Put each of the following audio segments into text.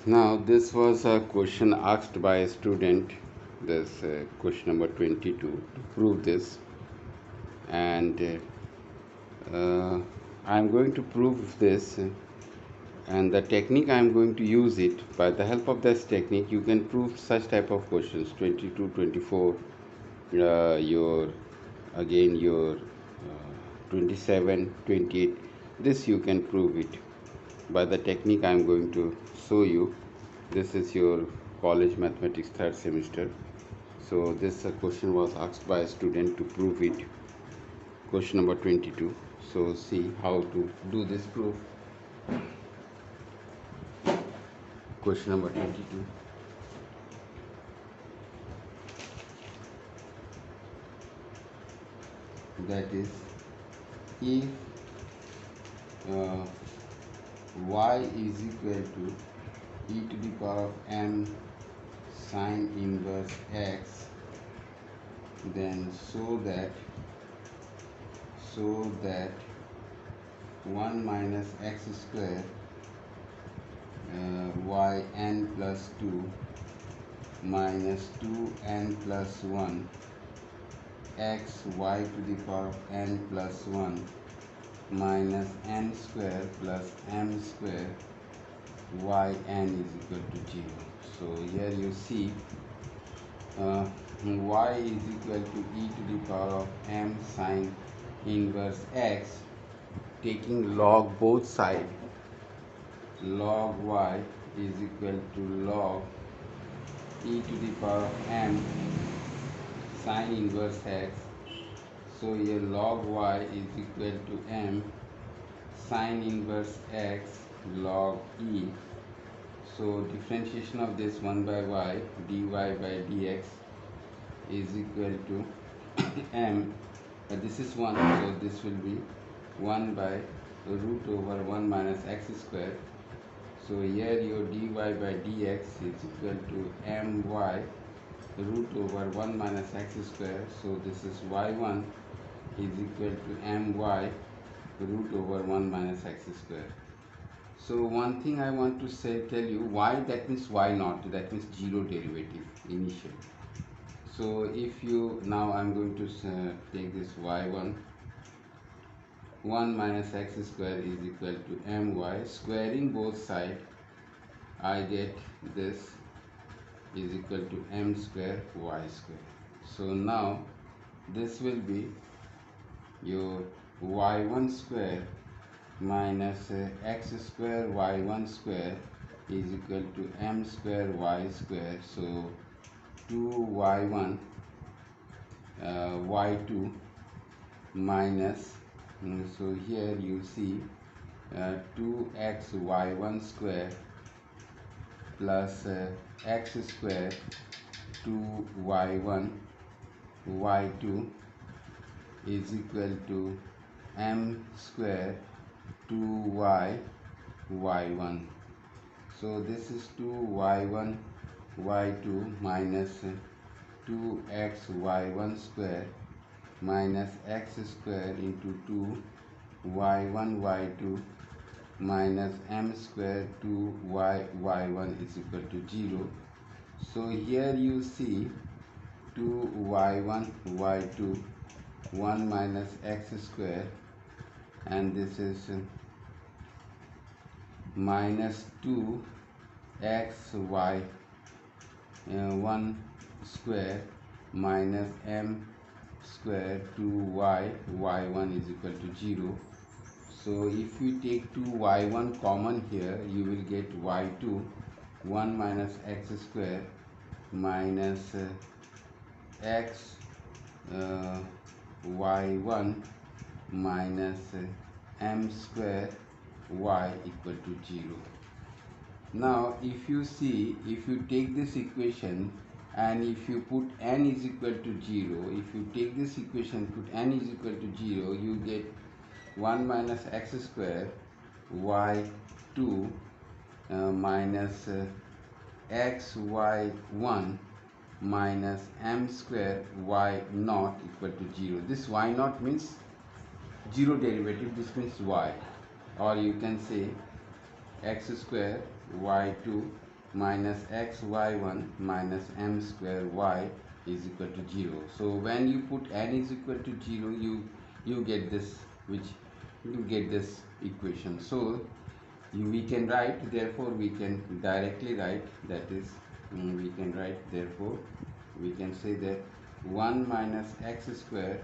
Now, this was a question asked by a student, this question number 22, to prove this. And I'm going to prove this. And the technique I'm going to use it. By the help of this technique, you can prove such type of questions 22, 24, your again your 27, 28. This you can prove it by the technique I'm going to show you. This is your college mathematics third semester. So this question was asked by a student to prove it. Question number 22. So see how to do this proof. Question number 22. That is, if uh, y is equal to e to the power of m sine inverse x, then so that 1 minus x square y n plus 2 minus 2n plus 1 x y to the power of n plus 1 minus n square plus m square y n is equal to 0. So here you see y is equal to e to the power of m sine inverse x, taking log both sides. Log y is equal to log e to the power of m sine inverse x. So here log y is equal to m sine inverse x log e. So differentiation of this 1 by y dy by dx is equal to m. This is 1, so this will be 1 by root over 1 minus x square. So here your dy by dx is equal to my root over 1 minus x square. So this is y1 is equal to my root over 1 minus x square. So one thing I want to tell you, y, that means y naught, that means zero derivative initially. So if you, now I'm going to take this y1, 1 minus x square is equal to my, squaring both sides, I get this is equal to m square y square. So now this will be your y1 square minus x square y1 square is equal to m square y square. So 2y1 y2 minus, so here you see 2x y1 square plus x square 2y1 y2 is equal to m square 2y y1. So this is 2y1 y2 minus 2x y1 square minus x square into 2 y1 y2 minus m square 2y y1 is equal to 0. So here you see 2y1 y2 1 minus x square, and this is minus 2 y 1 square minus m square 2y y1 is equal to 0. So if you take 2y1 common here, you will get y2 1 minus x square minus x y1 minus m square y equal to 0. Now if you see, if you take this equation and if you put n is equal to 0, if you take this equation, put n is equal to 0, you get 1 minus x square y2 minus x y1 minus m square y naught equal to 0. This y naught means zero derivative, this means y, or you can say x square y2 minus xy1 minus m square y is equal to 0. So when you put n is equal to 0, you get this, which you get this equation. So we can write, therefore we can directly write, that is we can write, therefore we can say that 1 minus x square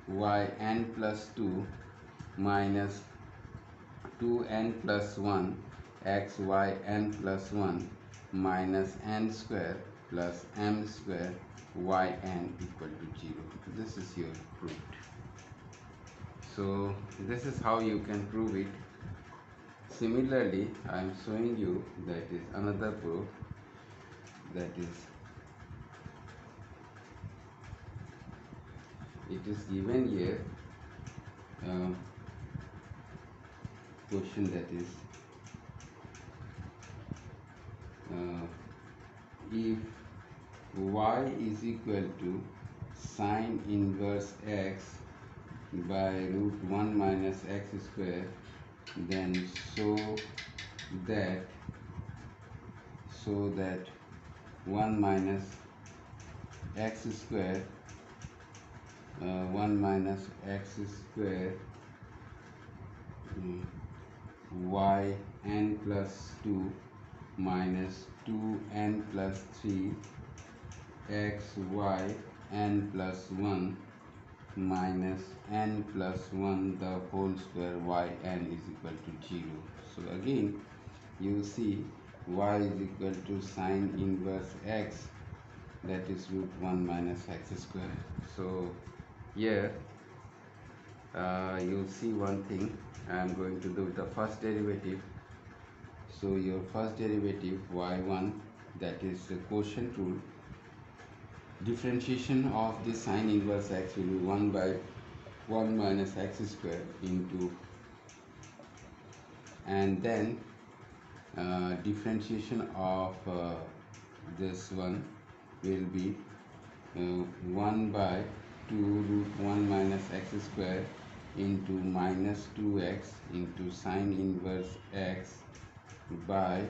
y n plus 2 minus 2n plus 1 x y n plus 1 minus n square plus m square y n equal to 0. This is your proof. So this is how you can prove it. Similarly, I am showing you that is another proof, that is it is given here question, that is if y is equal to sine inverse x by root 1 minus x square, then show that 1 minus x square 1 minus x square y n plus 2 minus 2n plus 3 x y n plus 1 minus n plus 1 the whole square y n is equal to 0. So again you see y is equal to sine inverse x, that is root 1 minus x square. So here you'll see one thing. I am going to do the first derivative. So your first derivative y1, that is the quotient rule. Differentiation of the sine inverse x will be 1 by 1 minus x square into, and then differentiation of this one will be 1 by 2 root 1 minus x square into minus 2x into sine inverse x by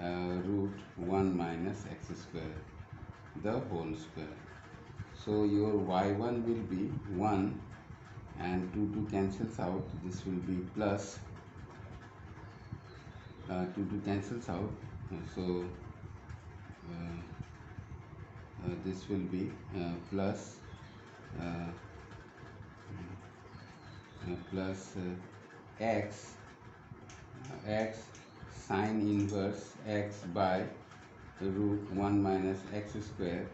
root 1 minus x square, the whole square. So your y1 will be 1 and 2 cancels out, this will be plus 2 cancels out, so this will be plus x sine inverse x by root 1 minus x square,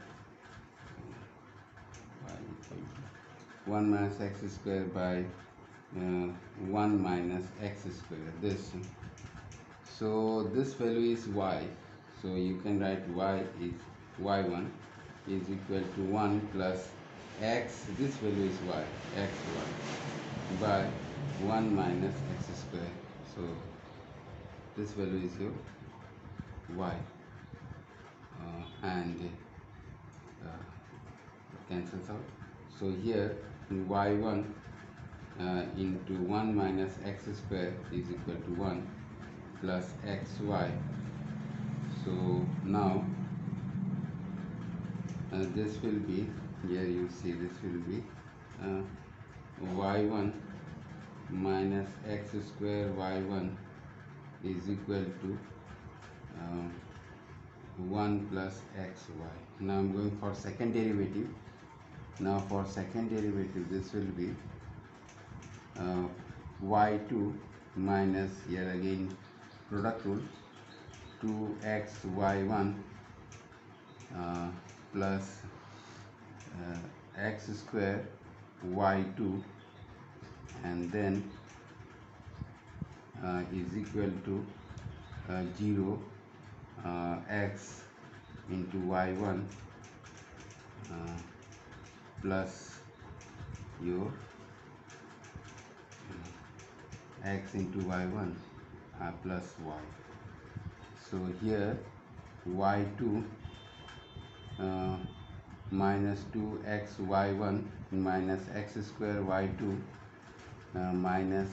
1 minus x square by 1 minus x square, this. So this value is y, so you can write y is y1 is equal to 1 plus x, this value is y, xy by 1 minus x square. So this value is your y, and cancels out. So here y1 into 1 minus x square is equal to 1 plus xy. So now this will be, here you see this will be y1 minus x square y1 is equal to 1 plus xy. Now I'm going for second derivative. Now for second derivative this will be y2 minus, here again product rule, 2xy1 plus x square y2, and then is equal to 0 x into y1 plus your x into y1 plus y. So here y2 minus 2xy1 minus x square y2 minus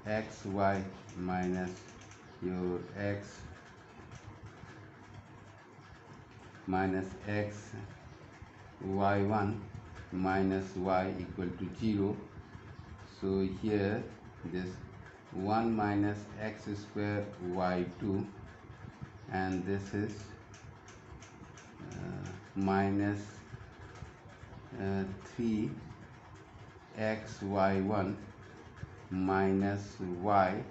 xy minus your x minus x y1 minus y equal to 0. So here this 1 minus x square y2, and this is minus 3 x y1 minus y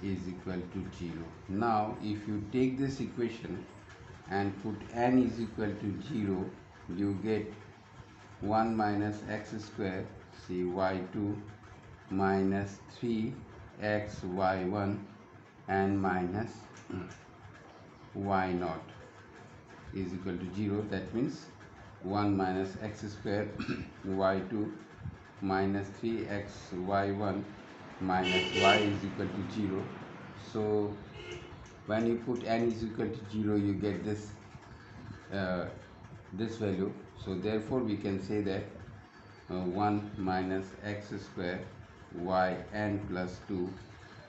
is equal to 0. Now if you take this equation and put n is equal to 0, you get 1 minus x square see y2 minus 3 x y1 and minus y naught is equal to 0. That means 1 minus x square y2 minus 3x y1 minus y is equal to 0. So when you put n is equal to 0, you get this value. So therefore we can say that 1 minus x square yn plus 2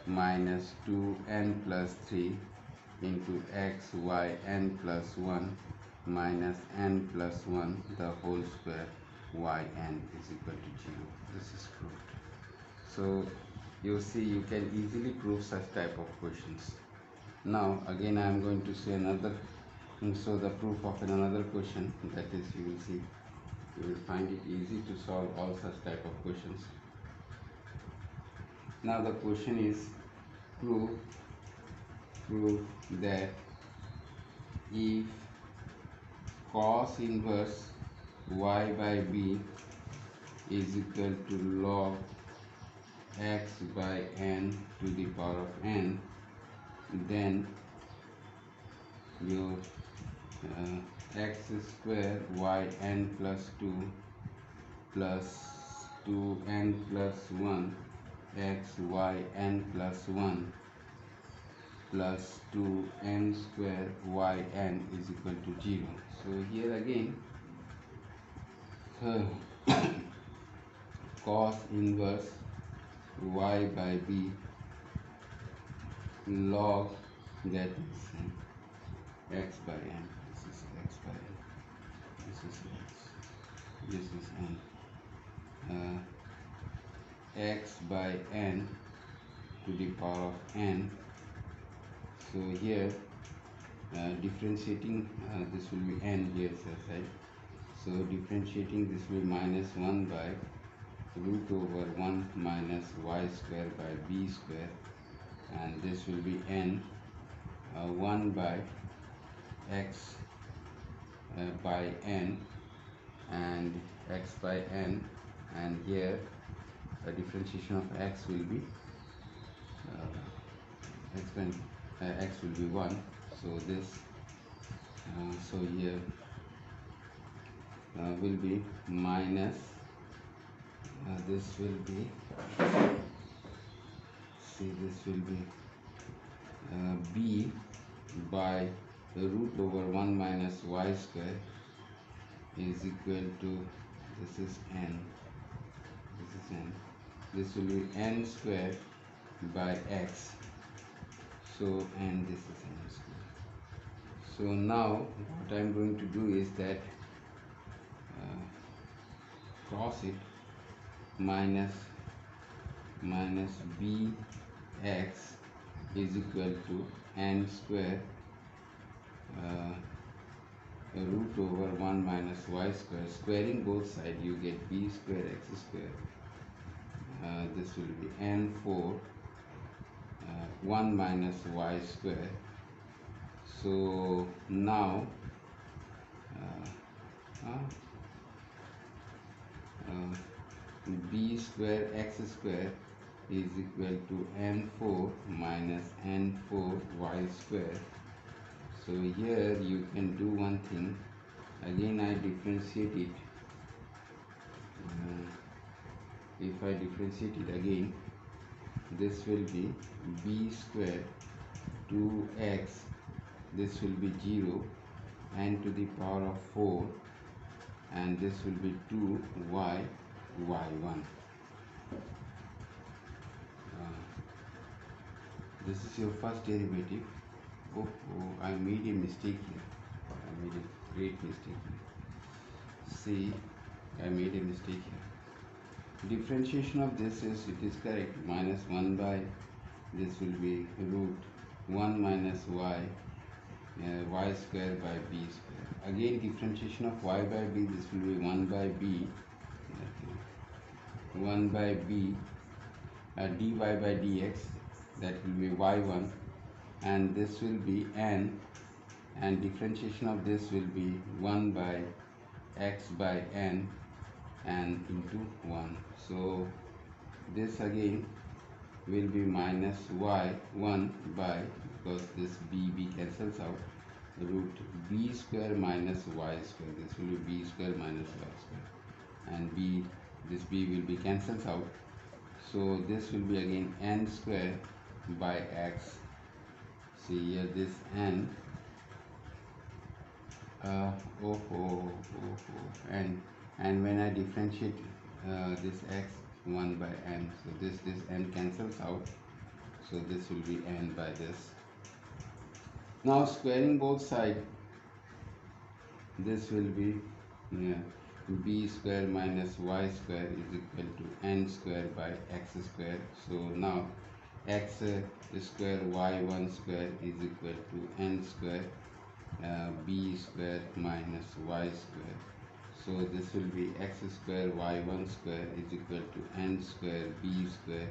minus 2n plus 3 into x yn plus 1 minus n plus 1 the whole square yn is equal to 0. This is proved. So you see, you can easily prove such type of questions. Now again I am going to say the proof of another question, that is, you will see, you will find it easy to solve all such type of questions. Now the question is prove that if cos inverse y by b is equal to log x by n to the power of n, then your x square yn plus 2 plus 2n plus 1 x yn plus 1 plus 2n square yn is equal to 0. So here again cos inverse y by b log, that is x by n, this is x by n, this is x, this is n, x by n to the power of n. So here differentiating this will be n here, right? So differentiating this will be minus 1 by root over 1 minus y square by b square, and this will be n 1 by x by n and x by n, and here the differentiation of x will be x will be 1. So this so here will be minus this will be, see, this will be b by root over 1 minus y square is equal to, this is n, this is n, this will be n square by x. So and this is n square. So now what I am going to do is that cross it, minus bx is equal to n square root over 1 minus y square, squaring both sides you get b square x square, this will be n4 1 minus y square. So now b square x square is equal to n4 minus n4 y square. So here you can do one thing, again I differentiate it, if I differentiate it again, this will be b square 2x, this will be 0, n to the power of 4, and this will be 2y y1. This is your first derivative. I made a mistake here. I made a great mistake here. See, I made a mistake here. Differentiation of this is, it is correct, minus 1 by, this will be root 1 minus y square by b square. Again differentiation of y by b, this will be 1 by b, 1 by b dy by dx, that will be y1, and this will be n, and differentiation of this will be 1 by x by n and into 1. So this again will be minus y1 by, because this b cancels out, root b square minus y square. This will be b square minus y square, and this b will be cancels out. So this will be again n square by x. See here, this n, and when I differentiate this x, 1 by n, so this n cancels out, so this will be n by this. Now squaring both sides, this will be b square minus y square is equal to n square by x square. So now x square y1 square is equal to n square b square minus y square. So this will be x square y1 square is equal to n square b square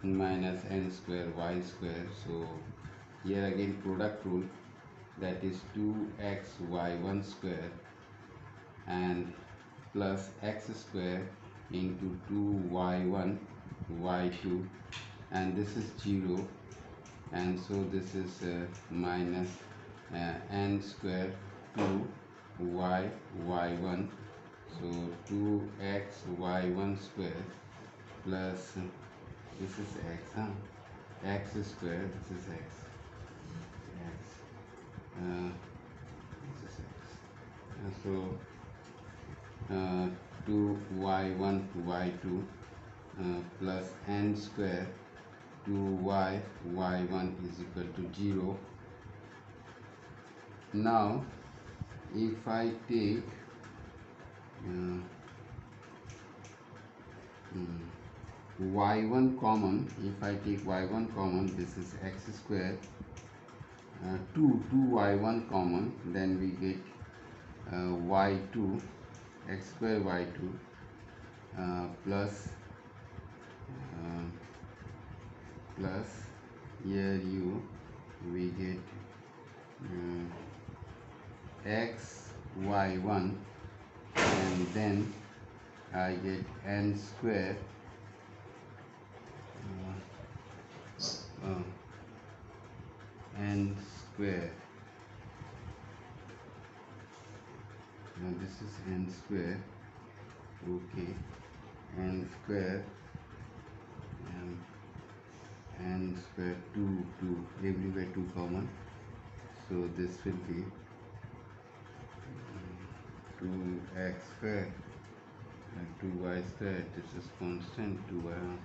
minus n square y square. So here again product rule, that is 2x y1 square and plus x square into 2y1 y2, and this is 0, and so this is minus n square 2 y1, so 2x y1 square plus this is x, x square, this is x, this is x, so 2y1 y2 plus n square 2y y1 is equal to 0. Now if I take y1 common, if I take y1 common, this is x square, 2y1 common, then we get y2, x square y2 plus here we get x y1, and then I get n square n square. Now this is n square, okay, n square n square 2 everywhere 2 common, so this will be 2x square and 2y square, this is constant 2y,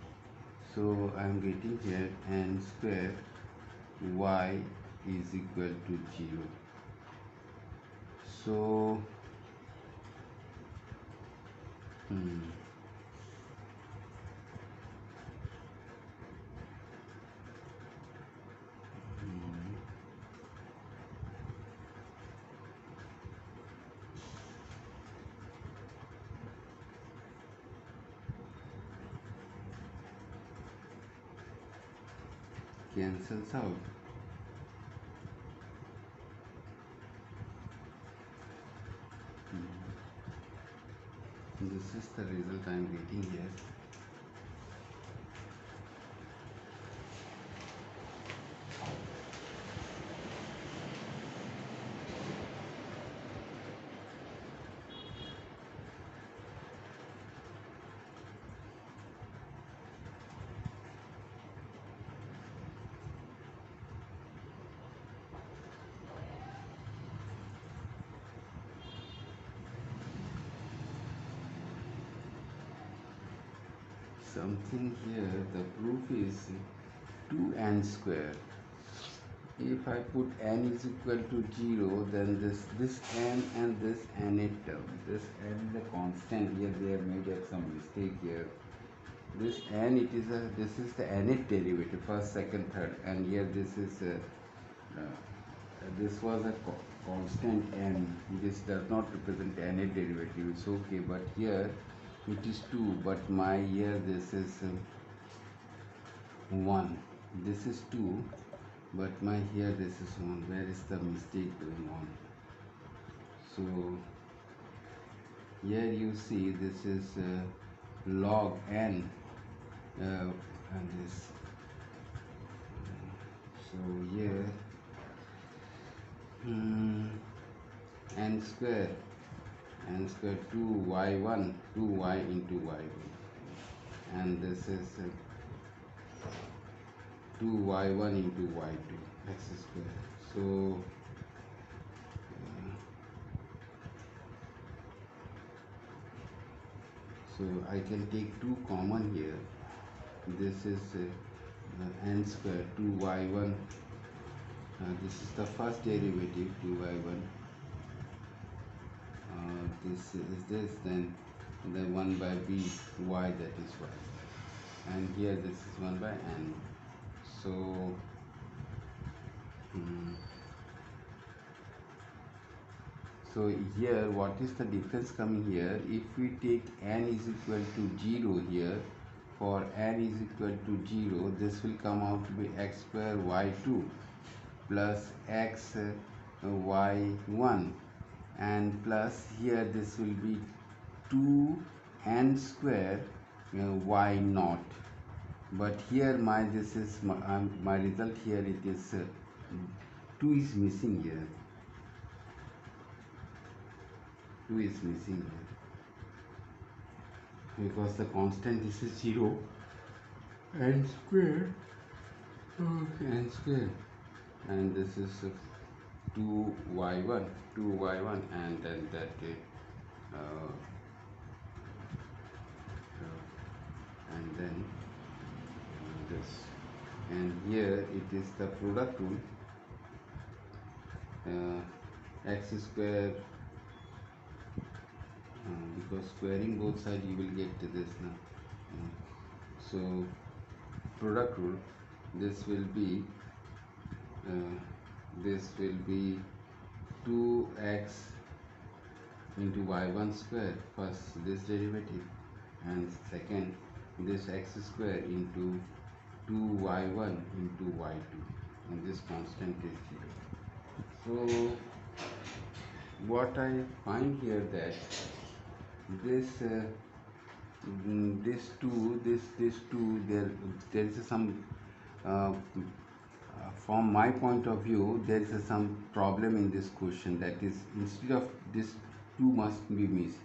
so I am getting here n square y is equal to 0. So cancels out. This is the result I am getting here. Something here, the proof is 2n square if I put n is equal to 0, then this n and this nth term, this n is a constant. Here they have made some mistake here. This n, this is the nth derivative, first, second, third, and here this is this was a constant n. This does not represent nth derivative. It's okay, but here it is 2, but my here this is 1. This is 2, but my here this is 1. Where is the mistake going on? So here you see this is log n and this. So here n square 2y1 2y into y1, and this is 2y1 into y2 x square. So I can take 2 common here. This is n square 2y1. This is the first derivative, 2y1. This is this, then the 1 by b y, that is y, and here this is 1 by n. So so here what is the difference coming here? If we take n is equal to 0 here, for n is equal to 0, this will come out to be x square y2 plus x y1, and plus here this will be 2n square y naught. But here my this is my result here, it is 2 is missing here. 2 is missing here because the constant, this is 0, n square, n square, and this is 2y1, and then that and then this, and here it is the product rule, x square, because squaring both sides you will get this now. So product rule, this will be 2x into y1 square, first this derivative, and second this x square into 2y1 into y2, and this constant is 0. So what I find here, that this this 2, there is some from my point of view there is some problem in this question, that is, instead of this 2 must be missed,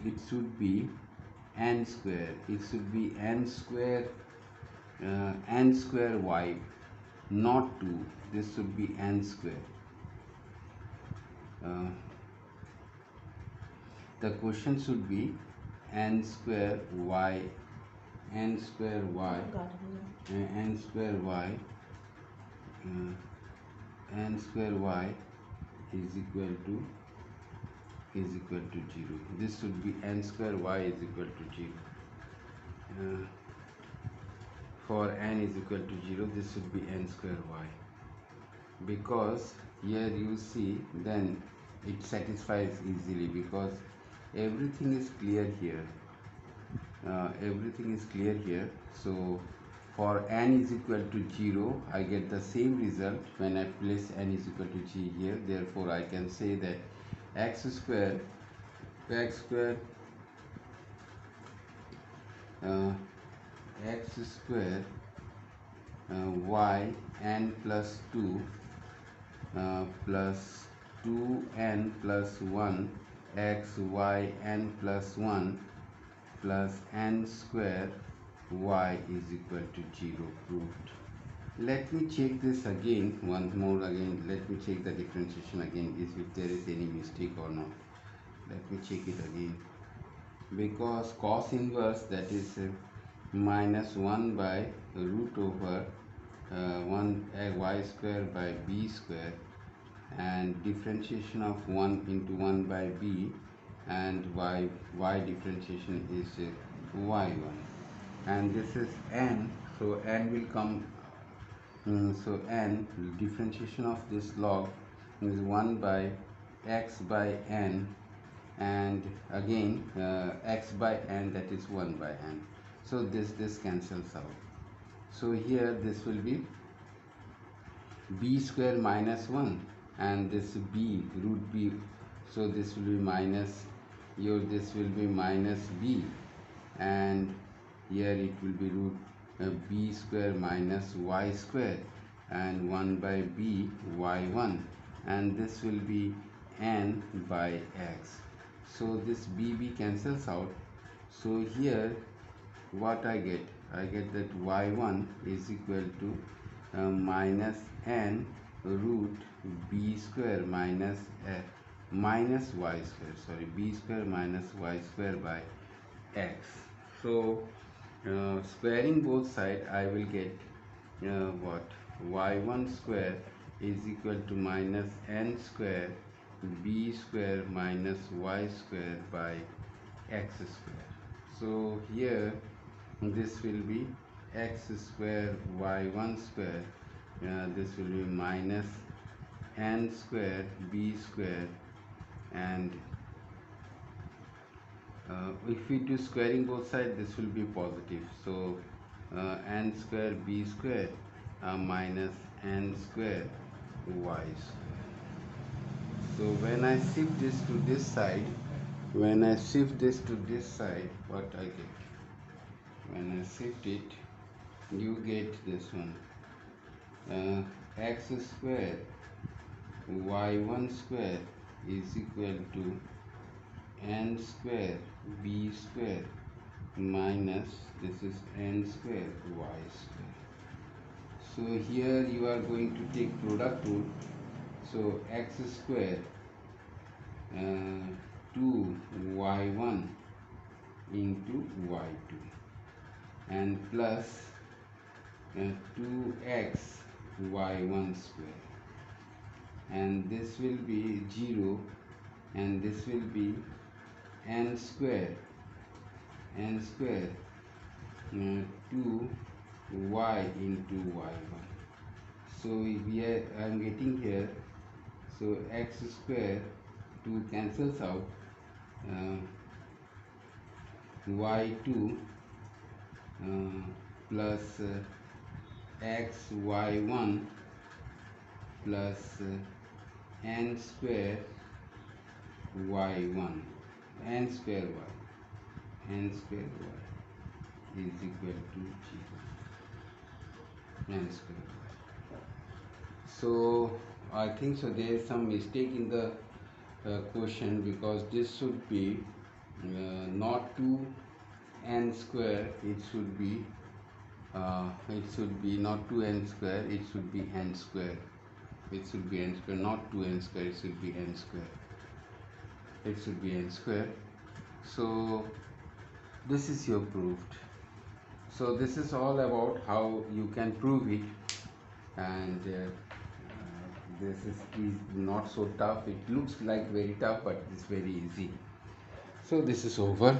it should be n square, it should be n square y, not 2, this should be n square. The question should be n square y, n square y, n square y, n square y is equal to 0. This should be n square y is equal to 0. For n is equal to 0, this should be n square y, because here you see, then it satisfies easily, because everything is clear here. Everything is clear here. So for n is equal to 0, I get the same result when I place n is equal to g here. Therefore I can say that x square x square y n plus 2 plus 2n plus 1 x y n plus 1 plus n square y is equal to 0, proved. Let me check this again, once more again. Let me check the differentiation again, if there is any mistake or not. Let me check it again. Because cos inverse, that is minus 1 by root over y square by b square, and differentiation of 1 into 1 by b, and y differentiation is y1, and this is n, so n will come. So n differentiation of this log is 1 by x by n, and again x by n, that is 1 by n. So this cancels out. So here this will be b square minus 1, and this b root b, so this will be minus this will be minus b, and here it will be root b square minus y square, and 1 by b y1, and this will be n by x. So this b cancels out. So here what I get that y1 is equal to minus n root b square minus y square, sorry, b square minus y square by x. So squaring both sides, I will get what y1 square is equal to minus n square b square minus y square by x square. So here this will be x square y1 square, this will be minus n square b square, and if we do squaring both sides, this will be positive. So n square b square minus n square y square. So when I shift this to this side, what I get? When I shift it, you get this one. X square y1 square is equal to n square b square minus, this is n square y square. So here you are going to take product rule. So x square 2y1 into y2, and plus 2x y1 square, and this will be 0, and this will be n square 2y into y1. So I am getting here, so x square 2 cancels out, y2 plus x y1 plus n square y1, n square y is equal to 0, n square y. So I think so there is some mistake in the quotient, because this should be not 2n square, it should be not 2n square, it should be n square. It should be n square, not 2n square, it should be n square. It should be n square. So this is your proved. So this is all about how you can prove it, and this is not so tough. It looks like very tough, but it's very easy. So this is over.